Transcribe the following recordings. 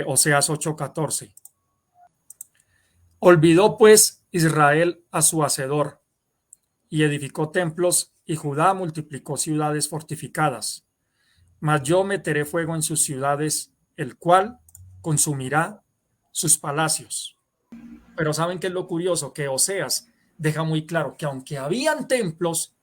Oseas 8:14. Olvidó pues Israel a su hacedor y edificó templos, y Judá multiplicó ciudades fortificadas. Mas yo meteré fuego en sus ciudades, el cual consumirá sus palacios. Pero ¿saben qué es lo curioso? Que Oseas deja muy claro que aunque habían templos,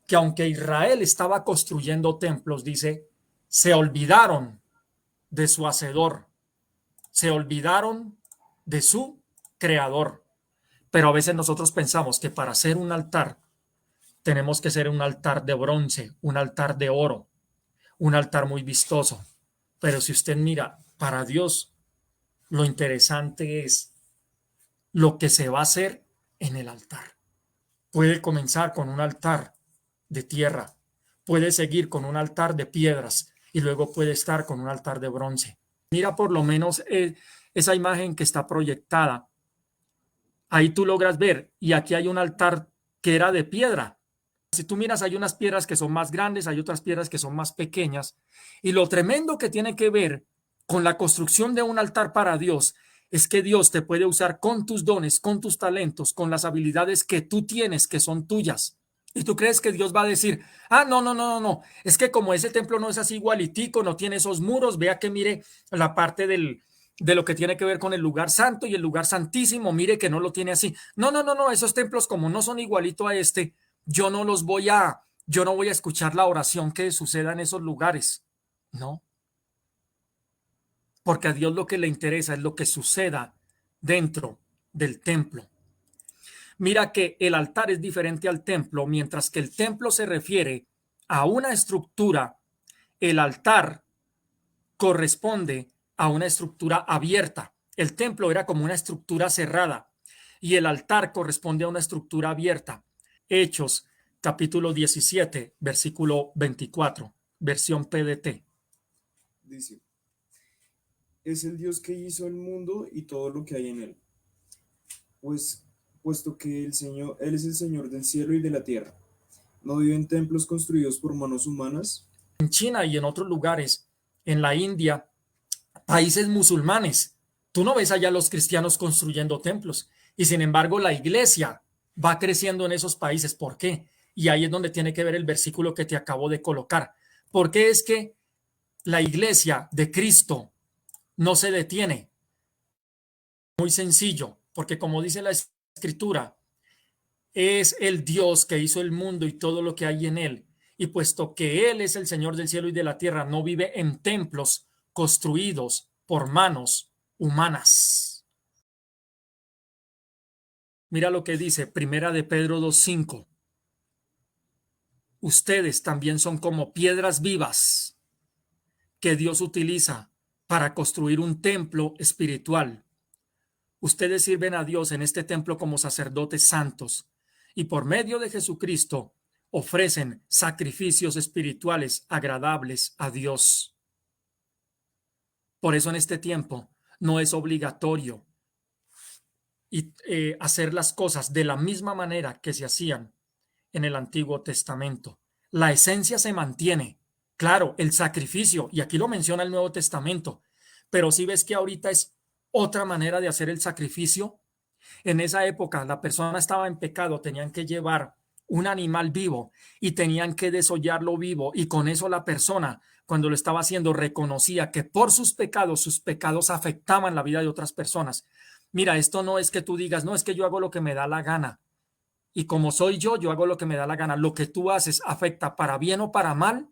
que aunque Israel estaba construyendo templos, dice, se olvidaron de su hacedor, se olvidaron de su creador. Pero a veces nosotros pensamos que para hacer un altar tenemos que ser un altar de bronce, un altar de oro, un altar muy vistoso. Pero si usted mira, para Dios lo interesante es lo que se va a hacer en el altar. Puede comenzar con un altar de tierra, puede seguir con un altar de piedras y luego puede estar con un altar de bronce. Mira por lo menos esa imagen que está proyectada. Ahí tú logras ver, y aquí hay un altar que era de piedra. Si tú miras, hay unas piedras que son más grandes, hay otras piedras que son más pequeñas. Y lo tremendo que tiene que ver con la construcción de un altar para Dios es que Dios te puede usar con tus dones, con tus talentos, con las habilidades que tú tienes, que son tuyas. Y tú crees que Dios va a decir, ah, no, no, no, no, no, es que como ese templo no es así igualitico, no tiene esos muros, vea que mire la parte de lo que tiene que ver con el lugar santo y el lugar santísimo, mire que no lo tiene así. No, no, no, no, esos templos como no son igualito a este, yo no voy a escuchar la oración que suceda en esos lugares. No, porque a Dios lo que le interesa es lo que suceda dentro del templo. Mira que el altar es diferente al templo, mientras que el templo se refiere a una estructura, el altar corresponde a una estructura abierta. El templo era como una estructura cerrada y el altar corresponde a una estructura abierta. Hechos, capítulo 17, versículo 24, versión PDT. Dice, es el Dios que hizo el mundo y todo lo que hay en él. Puesto que Él es el Señor del cielo y de la tierra. No vive en templos construidos por manos humanas. En China y en otros lugares, en la India, países musulmanes, tú no ves allá los cristianos construyendo templos y sin embargo la iglesia va creciendo en esos países. ¿Por qué? Y ahí es donde tiene que ver el versículo que te acabo de colocar. ¿Por qué es que la iglesia de Cristo no se detiene? Muy sencillo, porque como dice la escritura, es el Dios que hizo el mundo y todo lo que hay en él. Y puesto que Él es el Señor del cielo y de la tierra, no vive en templos construidos por manos humanas. Mira lo que dice Primera de Pedro 2:5. Ustedes también son como piedras vivas que Dios utiliza para construir un templo espiritual. Ustedes sirven a Dios en este templo como sacerdotes santos y por medio de Jesucristo ofrecen sacrificios espirituales agradables a Dios. Por eso en este tiempo no es obligatorio hacer las cosas de la misma manera que se hacían en el Antiguo Testamento. La esencia se mantiene. Claro, el sacrificio, y aquí lo menciona el Nuevo Testamento, pero si ves que ahorita es otra manera de hacer el sacrificio. En esa época la persona estaba en pecado, tenían que llevar un animal vivo y tenían que desollarlo vivo, y con eso la persona, cuando lo estaba haciendo, reconocía que por sus pecados afectaban la vida de otras personas. Mira, esto no es que tú digas, no, es que yo hago lo que me da la gana. Y como soy yo hago lo que me da la gana. Lo que tú haces afecta para bien o para mal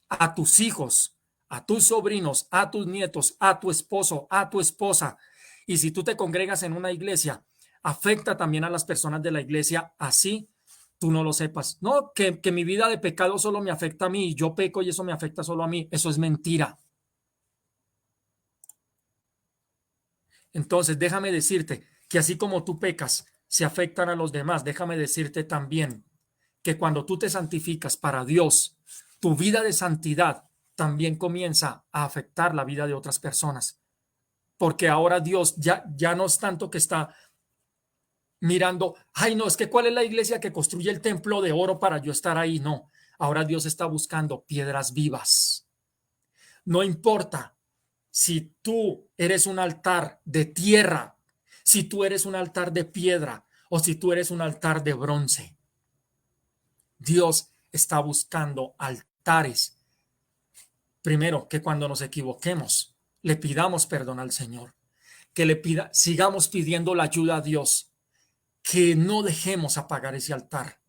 a tus hijos, a tus sobrinos, a tus nietos, a tu esposo, a tu esposa. Y si tú te congregas en una iglesia, afecta también a las personas de la iglesia, así tú no lo sepas. No, que mi vida de pecado solo me afecta a mí, yo peco y eso me afecta solo a mí. Eso es mentira. Entonces, déjame decirte que así como tú pecas, se afectan a los demás. Déjame decirte también que cuando tú te santificas para Dios, tu vida de santidad también comienza a afectar la vida de otras personas. Porque ahora Dios ya no es tanto que está mirando, ay no, es que cuál es la iglesia que construye el templo de oro para yo estar ahí. No, ahora Dios está buscando piedras vivas. No importa si tú eres un altar de tierra, si tú eres un altar de piedra o si tú eres un altar de bronce. Dios está buscando altares. Primero, que cuando nos equivoquemos, le pidamos perdón al Señor, que sigamos pidiendo la ayuda a Dios, que no dejemos apagar ese altar.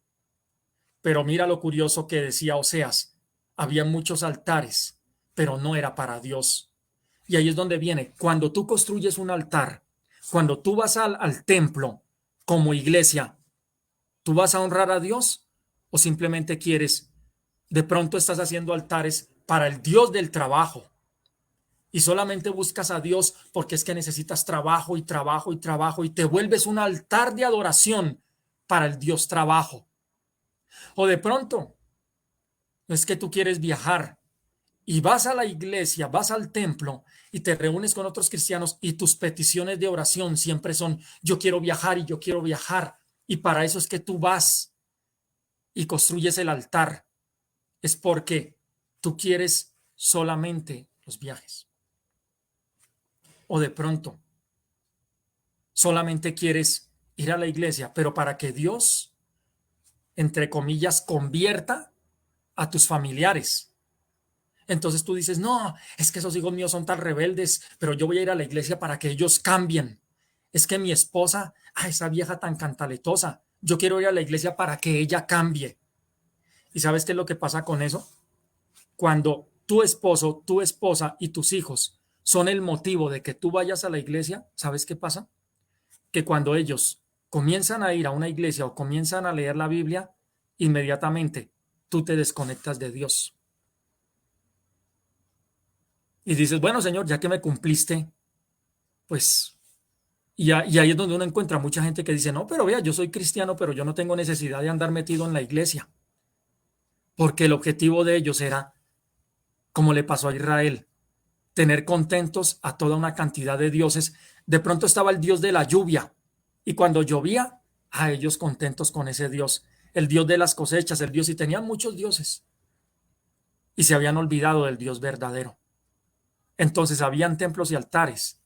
Pero mira lo curioso que decía Oseas, había muchos altares, pero no era para Dios. Y ahí es donde viene, cuando tú construyes un altar, cuando tú vas al templo como iglesia, ¿tú vas a honrar a Dios o simplemente quieres, de pronto estás haciendo altares para el Dios del trabajo y solamente buscas a Dios porque es que necesitas trabajo y trabajo y trabajo y te vuelves un altar de adoración para el Dios trabajo? O de pronto es que tú quieres viajar y vas a la iglesia, vas al templo y te reúnes con otros cristianos y tus peticiones de oración siempre son: yo quiero viajar y yo quiero viajar. Y para eso es que tú vas y construyes el altar. Es porque tú quieres solamente los viajes. O de pronto solamente quieres ir a la iglesia, pero para que Dios, entre comillas, convierta a tus familiares. Entonces tú dices: no, es que esos hijos míos son tan rebeldes, pero yo voy a ir a la iglesia para que ellos cambien. Es que mi esposa, esa vieja tan cantaletosa, yo quiero ir a la iglesia para que ella cambie. ¿Y sabes qué es lo que pasa con eso? Cuando tu esposo, tu esposa y tus hijos son el motivo de que tú vayas a la iglesia, ¿sabes qué pasa? Que cuando ellos comienzan a ir a una iglesia o comienzan a leer la Biblia, inmediatamente tú te desconectas de Dios. Y dices: bueno, Señor, ya que me cumpliste, pues... Y ahí es donde uno encuentra mucha gente que dice: no, pero vea, yo soy cristiano, pero yo no tengo necesidad de andar metido en la iglesia. Porque el objetivo de ellos era, como le pasó a Israel, tener contentos a toda una cantidad de dioses. De pronto estaba el dios de la lluvia y cuando llovía, a ellos contentos con ese dios, el dios de las cosechas, el dios, y tenían muchos dioses y se habían olvidado del Dios verdadero. Entonces habían templos y altares,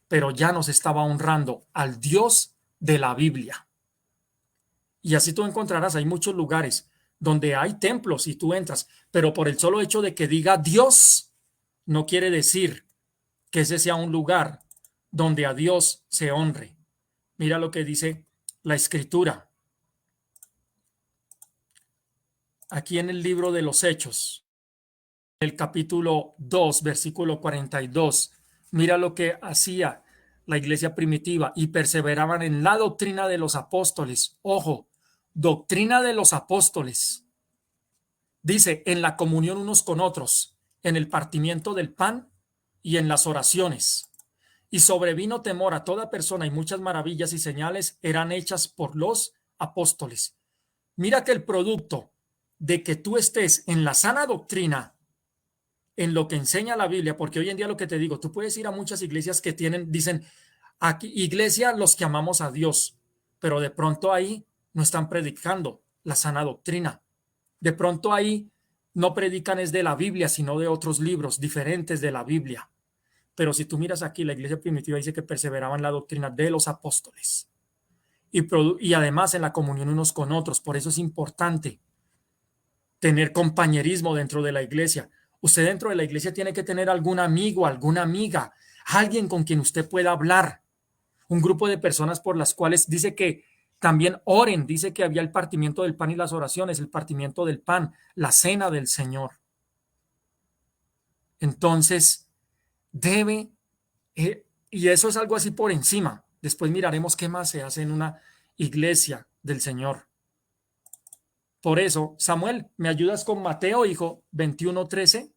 pero ya no se estaba honrando al Dios de la Biblia. Y así tú encontrarás, hay muchos lugares donde hay templos y tú entras, pero por el solo hecho de que diga Dios, no quiere decir que ese sea un lugar donde a Dios se honre. Mira lo que dice la Escritura. Aquí en el libro de los Hechos, el capítulo 2, versículo 42. Mira lo que hacía la iglesia primitiva: y perseveraban en la doctrina de los apóstoles. Ojo, doctrina de los apóstoles. Dice: en la comunión unos con otros, en el partimiento del pan y en las oraciones. Y sobrevino temor a toda persona, y muchas maravillas y señales eran hechas por los apóstoles. Mira que el producto de que tú estés en la sana doctrina, en lo que enseña la Biblia, porque hoy en día lo que te digo, tú puedes ir a muchas iglesias que dicen: aquí, iglesia, los que amamos a Dios, pero de pronto ahí no están predicando la sana doctrina. De pronto ahí no predican es de la Biblia, sino de otros libros diferentes de la Biblia. Pero si tú miras aquí, la iglesia primitiva dice que perseveraban en la doctrina de los apóstoles y además en la comunión unos con otros. Por eso es importante tener compañerismo dentro de la iglesia. Usted dentro de la iglesia tiene que tener algún amigo, alguna amiga, alguien con quien usted pueda hablar. Un grupo de personas por las cuales dice que también oren. Dice que había el partimiento del pan y las oraciones, el partimiento del pan, la cena del Señor. Entonces, debe, y eso es algo así por encima. Después miraremos qué más se hace en una iglesia del Señor. Por eso, Samuel, ¿me ayudas con Mateo, hijo? 21:13.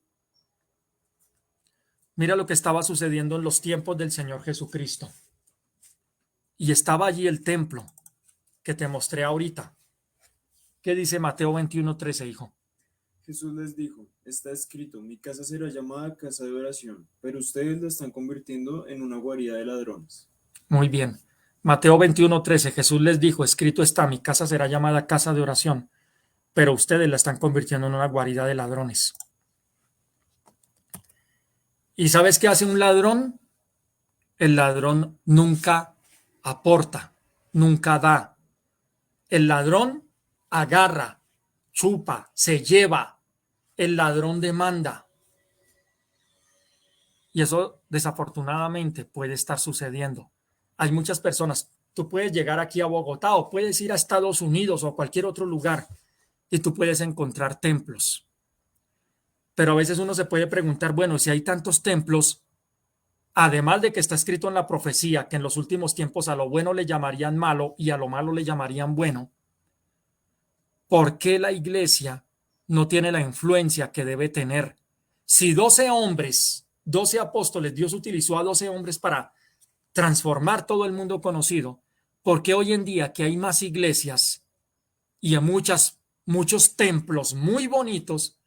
Mira lo que estaba sucediendo en los tiempos del Señor Jesucristo. Y estaba allí el templo que te mostré ahorita. ¿Qué dice Mateo 21:13, hijo? Jesús les dijo: está escrito, mi casa será llamada casa de oración, pero ustedes la están convirtiendo en una guarida de ladrones. Muy bien. Mateo 21:13, Jesús les dijo: escrito está, mi casa será llamada casa de oración, pero ustedes la están convirtiendo en una guarida de ladrones. ¿Y sabes qué hace un ladrón? El ladrón nunca aporta, nunca da. El ladrón agarra, chupa, se lleva. El ladrón demanda. Y eso desafortunadamente puede estar sucediendo. Hay muchas personas. Tú puedes llegar aquí a Bogotá o puedes ir a Estados Unidos o a cualquier otro lugar y tú puedes encontrar templos. Pero a veces uno se puede preguntar, bueno, si hay tantos templos, además de que está escrito en la profecía que en los últimos tiempos a lo bueno le llamarían malo y a lo malo le llamarían bueno, ¿por qué la iglesia no tiene la influencia que debe tener? Si 12 hombres, 12 apóstoles, Dios utilizó a 12 hombres para transformar todo el mundo conocido, ¿por qué hoy en día que hay más iglesias y en muchos templos muy bonitos,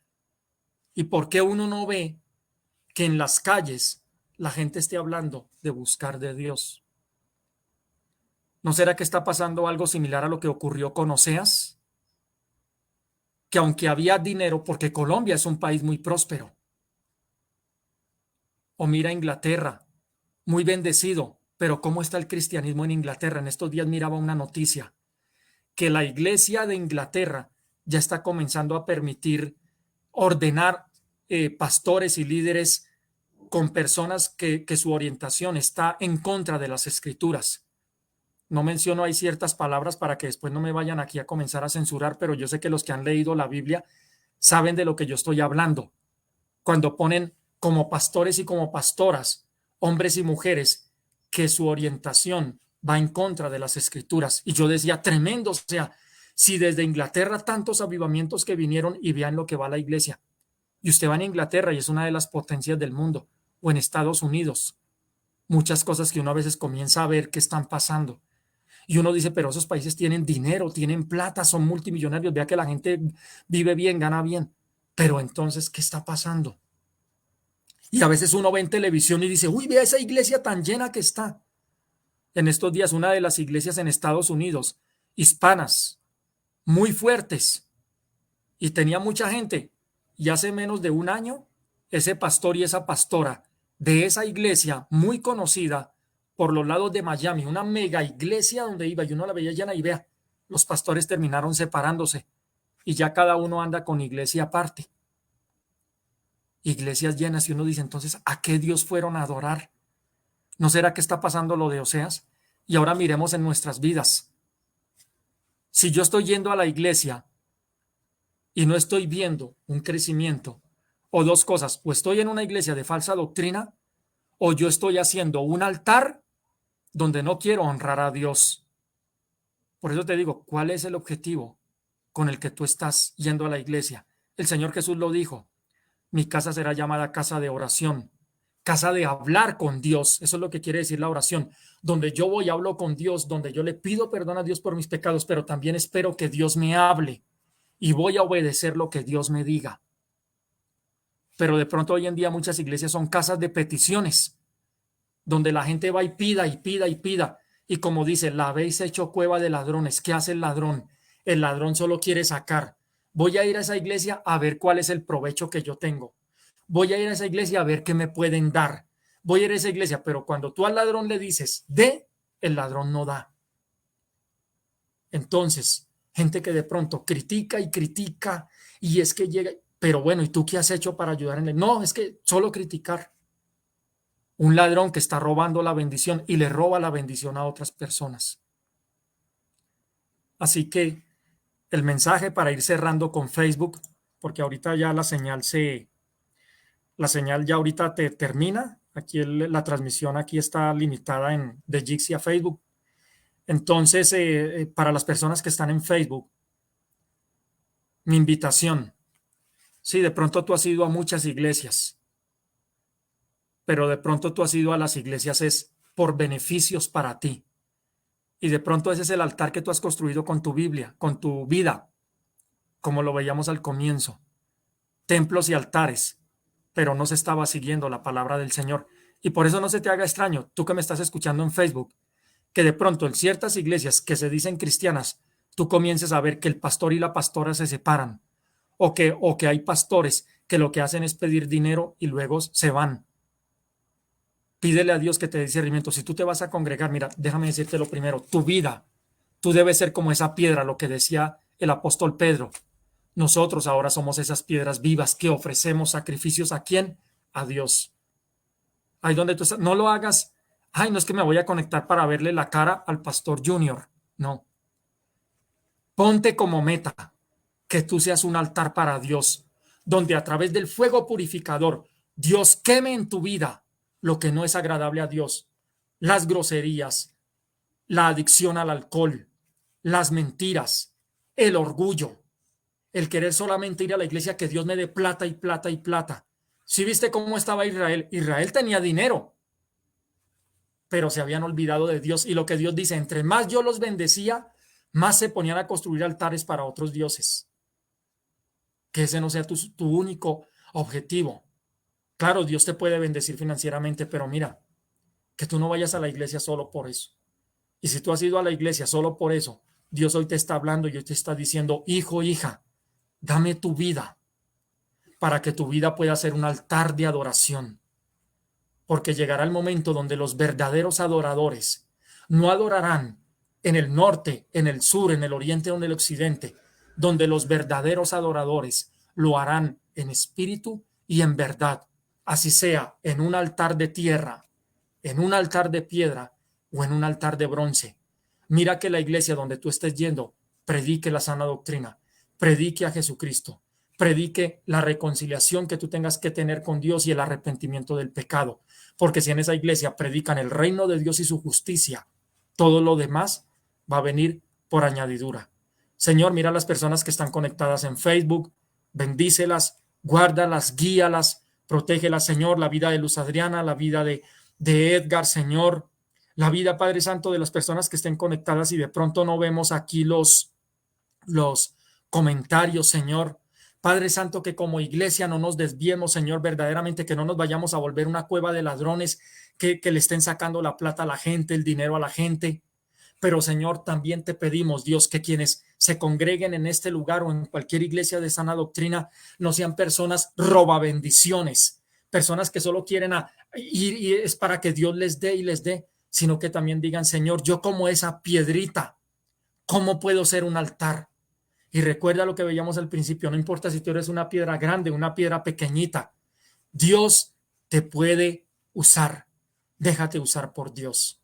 y por qué uno no ve que en las calles la gente esté hablando de buscar de Dios? ¿No será que está pasando algo similar a lo que ocurrió con Oseas? Que aunque había dinero, porque Colombia es un país muy próspero, o mira Inglaterra, muy bendecido, pero ¿cómo está el cristianismo en Inglaterra? En estos días miraba una noticia que la iglesia de Inglaterra ya está comenzando a permitir ordenar pastores y líderes con personas que su orientación está en contra de las escrituras. No menciono ahí ciertas palabras para que después no me vayan aquí a comenzar a censurar, pero yo sé que los que han leído la Biblia saben de lo que yo estoy hablando. Cuando ponen como pastores y como pastoras, hombres y mujeres, que su orientación va en contra de las escrituras. Y yo decía, tremendo, o sea, si desde Inglaterra tantos avivamientos que vinieron, y vean lo que va la iglesia, y usted va a Inglaterra y es una de las potencias del mundo, o en Estados Unidos, muchas cosas que uno a veces comienza a ver que están pasando. Y uno dice, pero esos países tienen dinero, tienen plata, son multimillonarios, vea que la gente vive bien, gana bien. Pero entonces, ¿qué está pasando? Y a veces uno ve en televisión y dice, uy, vea esa iglesia tan llena que está. En estos días, una de las iglesias en Estados Unidos, hispanas, muy fuertes, y tenía mucha gente. Y hace menos de un año, ese pastor y esa pastora de esa iglesia muy conocida por los lados de Miami, una mega iglesia donde iba y uno la veía llena, y vea, los pastores terminaron separándose y ya cada uno anda con iglesia aparte. Iglesias llenas, y uno dice, entonces, ¿a qué Dios fueron a adorar? ¿No será que está pasando lo de Oseas? Y ahora miremos en nuestras vidas. Si yo estoy yendo a la iglesia y no estoy viendo un crecimiento, o dos cosas, o estoy en una iglesia de falsa doctrina, o yo estoy haciendo un altar donde no quiero honrar a Dios. Por eso te digo, ¿cuál es el objetivo con el que tú estás yendo a la iglesia? El Señor Jesús lo dijo, mi casa será llamada casa de oración, casa de hablar con Dios. Eso es lo que quiere decir la oración, donde yo voy y hablo con Dios, donde yo le pido perdón a Dios por mis pecados, pero también espero que Dios me hable y voy a obedecer lo que Dios me diga. Pero de pronto hoy en día muchas iglesias son casas de peticiones, donde la gente va y pida y pida y pida. Y como dice, la habéis hecho cueva de ladrones. ¿Qué hace el ladrón? El ladrón solo quiere sacar. Voy a ir a esa iglesia a ver cuál es el provecho que yo tengo. Voy a ir a esa iglesia a ver qué me pueden dar. Voy a ir a esa iglesia, pero cuando tú al ladrón le dices, dé, el ladrón no da. Entonces, gente que de pronto critica y critica, y es que llega, pero bueno, ¿y tú qué has hecho para ayudar en él? No, es que solo criticar. Un ladrón que está robando la bendición y le roba la bendición a otras personas. Así que el mensaje para ir cerrando con Facebook, porque ahorita ya la señal ya ahorita te termina. Aquí la transmisión aquí está limitada de Jixi a Facebook. Entonces, para las personas que están en Facebook, mi invitación, sí, de pronto tú has ido a muchas iglesias, pero de pronto tú has ido a las iglesias es por beneficios para ti. Y de pronto ese es el altar que tú has construido con tu Biblia, con tu vida, como lo veíamos al comienzo. Templos y altares, pero no se estaba siguiendo la palabra del Señor. Y por eso no se te haga extraño, tú que me estás escuchando en Facebook, que de pronto en ciertas iglesias que se dicen cristianas, tú comiences a ver que el pastor y la pastora se separan, o que hay pastores que lo que hacen es pedir dinero y luego se van. Pídele a Dios que te dé discernimiento. Si tú te vas a congregar, mira, déjame decirte lo primero, tu vida, tú debes ser como esa piedra, lo que decía el apóstol Pedro. Nosotros ahora somos esas piedras vivas que ofrecemos sacrificios. ¿A quién? A Dios. Ahí donde tú estás, no lo hagas. Ay, no es que me voy a conectar para verle la cara al pastor Junior. No. Ponte como meta que tú seas un altar para Dios, donde a través del fuego purificador, Dios queme en tu vida lo que no es agradable a Dios, las groserías, la adicción al alcohol, las mentiras, el orgullo, el querer solamente ir a la iglesia, que Dios me dé plata y plata y plata. ¿Sí viste cómo estaba Israel? Israel tenía dinero, pero se habían olvidado de Dios. Y lo que Dios dice, entre más yo los bendecía, más se ponían a construir altares para otros dioses. Que ese no sea tu único objetivo. Claro, Dios te puede bendecir financieramente, pero mira, que tú no vayas a la iglesia solo por eso. Y si tú has ido a la iglesia solo por eso, Dios hoy te está hablando y hoy te está diciendo, hijo, hija, dame tu vida para que tu vida pueda ser un altar de adoración. Porque llegará el momento donde los verdaderos adoradores no adorarán en el norte, en el sur, en el oriente o en el occidente, donde los verdaderos adoradores lo harán en espíritu y en verdad, así sea en un altar de tierra, en un altar de piedra o en un altar de bronce. Mira que la iglesia donde tú estés yendo predique la sana doctrina, predique a Jesucristo, predique la reconciliación que tú tengas que tener con Dios y el arrepentimiento del pecado. Porque si en esa iglesia predican el reino de Dios y su justicia, todo lo demás va a venir por añadidura. Señor, mira a las personas que están conectadas en Facebook, bendícelas, guárdalas, guíalas, protégelas, Señor, la vida de Luz Adriana, la vida de Edgar, Señor, la vida, Padre Santo, de las personas que estén conectadas y de pronto no vemos aquí los comentarios, Señor. Padre Santo, que como iglesia no nos desviemos, Señor, verdaderamente, que no nos vayamos a volver una cueva de ladrones que le estén sacando la plata a la gente, el dinero a la gente. Pero, Señor, también te pedimos, Dios, que quienes se congreguen en este lugar o en cualquier iglesia de sana doctrina no sean personas robabendiciones, personas que solo quieren ir y es para que Dios les dé y les dé, sino que también digan, Señor, yo como esa piedrita, ¿cómo puedo ser un altar? Y recuerda lo que veíamos al principio, no importa si tú eres una piedra grande, una piedra pequeñita, Dios te puede usar. Déjate usar por Dios.